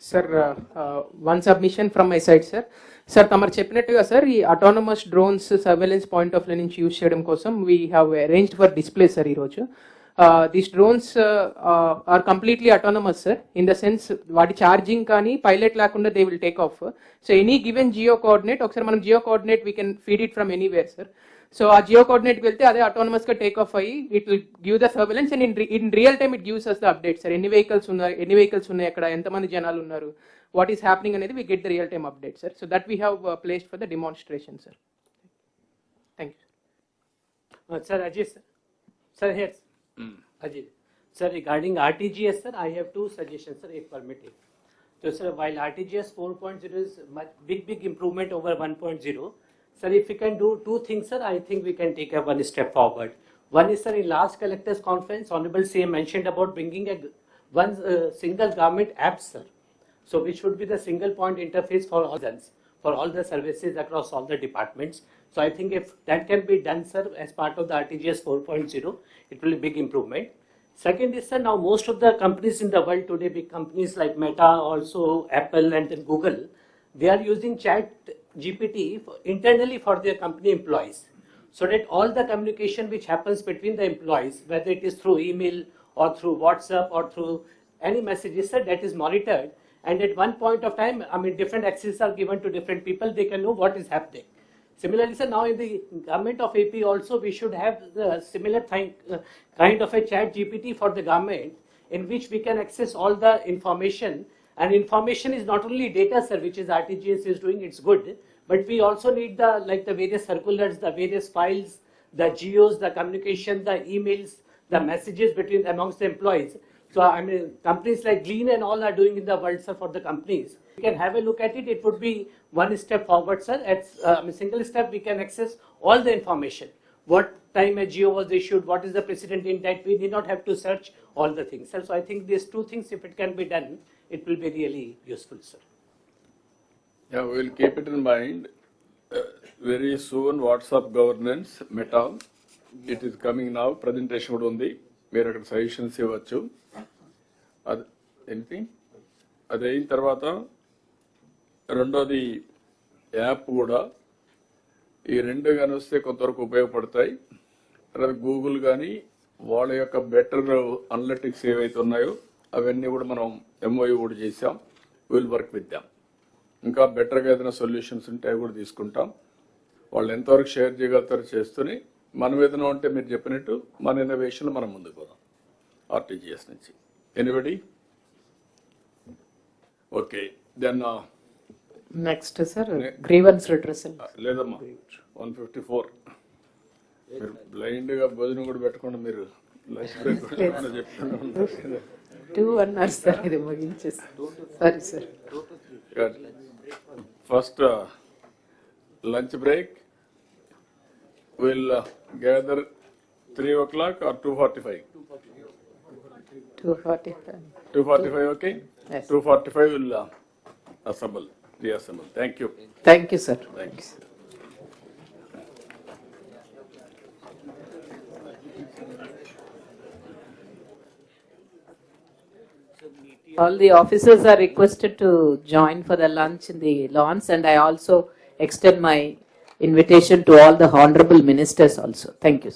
Sir, one submission from my side, sir. Sir, తమరు చెప్పినట్టుగా sir ఈ autonomous drones surveillance point of view నుంచి use చేయడం కోసం we have arranged for display sir ఈరోజు. These drones are completely autonomous sir, in the sense వాటి charging కానీ pilot లేకుండా they will take off. So any given geo coordinate, ఒకసారి మనం geo coordinate we can feed it from anywhere sir. So ఆ geo కోఆర్డినేట్కి వెళ్తే అదే autonomous గా టేక్ ఆఫ్ అయ్యి it will give the surveillance and in real time it gives us the update sir. ఎన్ని vehicles ఉన్నాయి అక్కడ, ఎంతమంది జనాలు ఉన్నారు, వాట్ ఈస్ హ్యాపెనింగ్ అనేది we get the real time update sir. So that we have placed for the demonstration sir. Thank you sir. Ajit sir here. Ajit sir, regarding RTGS sir, I have two suggestions sir, if permitted. So sir, while RTGS 4.0 is much big improvement over 1.0, sir, if we can do two things sir, I think we can take one step forward. One is sir, in last collectors conference honorable CM mentioned about bringing one single government app sir. So which would be the single point interface for all the services across all the departments. So I think if that can be done sir as part of the RTGS 4.0, it will be big improvement. Second is sir, now most of the companies in the world today, big companies like Meta, also Apple and then Google, they are using Chat GPT internally for their company employees. So that all the communication which happens between the employees, whether it is through email or through WhatsApp or through any messages sir, that is monitored. And at one point of time, I mean, different access are given to different people. They can know what is happening. Similarly, sir, now in the government of AP also, we should have the similar kind of a Chat GPT for the government, in which we can access all the information. And information is not only data, sir, which is RTGS is doing, it's good. But we also need the various circulars, the various files, the geos, the communication, the emails, the messages amongst the employees. So I mean, companies like Glean and all are doing in the world, sir, for the companies. We can have a look at it. It would be one step forward, sir. At single step, we can access all the information. What time a geo was issued, what is the precedent in that, we need not have to search all the things, sir. So I think these two things, if it can be done, it will be really useful, sir. Yeah, we will keep it in mind. Very soon, WhatsApp governance, Meta, it is coming now. Presentation would undi. మీరు అక్కడ suggestions ఇవ్వచ్చు. అది anything అది అయిన తర్వాత రెండోది app కూడా ఈ రెండు కానీ వస్తే కొంతవరకు ఉపయోగపడతాయి. తర్వాత గూగుల్ కానీ వాళ్ళ యొక్క బెటర్ అనలిటిక్స్ ఏవైతే ఉన్నాయో అవన్నీ కూడా మనం ఎంఓయూ కూడా చేసాం. విల్ వర్క్ విత్ దాం. ఇంకా బెటర్గా ఏదైనా సొల్యూషన్స్ ఉంటే అవి కూడా తీసుకుంటాం. వాళ్ళు ఎంతవరకు షేర్ చేయగలుగుతారో చేస్తూనే మనం ఏదైనా ఉంటే మీరు చెప్పినట్టు మన ఇన్నోవేషన్లో మనం ముందుకు పోదాం ఆర్టీజీఎస్ నుంచి. Anybody? Okay, then next sir grievance redressal. లేదమ్మా 154. మీరు బ్లైండ్గా భోజనం కూడా పెట్టకుండా మీరు లంచ్ బ్రేక్ చెప్తున్నారు. 2 అన్నారు సార్, ఇది ముగించేసి. Sorry sir. First lunch break will gather 3 o'clock or 2:45? 2:45. 2:45, okay? Yes. 2:45 will reassemble. Thank you. Thank you, sir. Thanks. All the officers are requested to join for the lunch in the lawns, and I also extend my invitation to all the honorable ministers also. Thank you.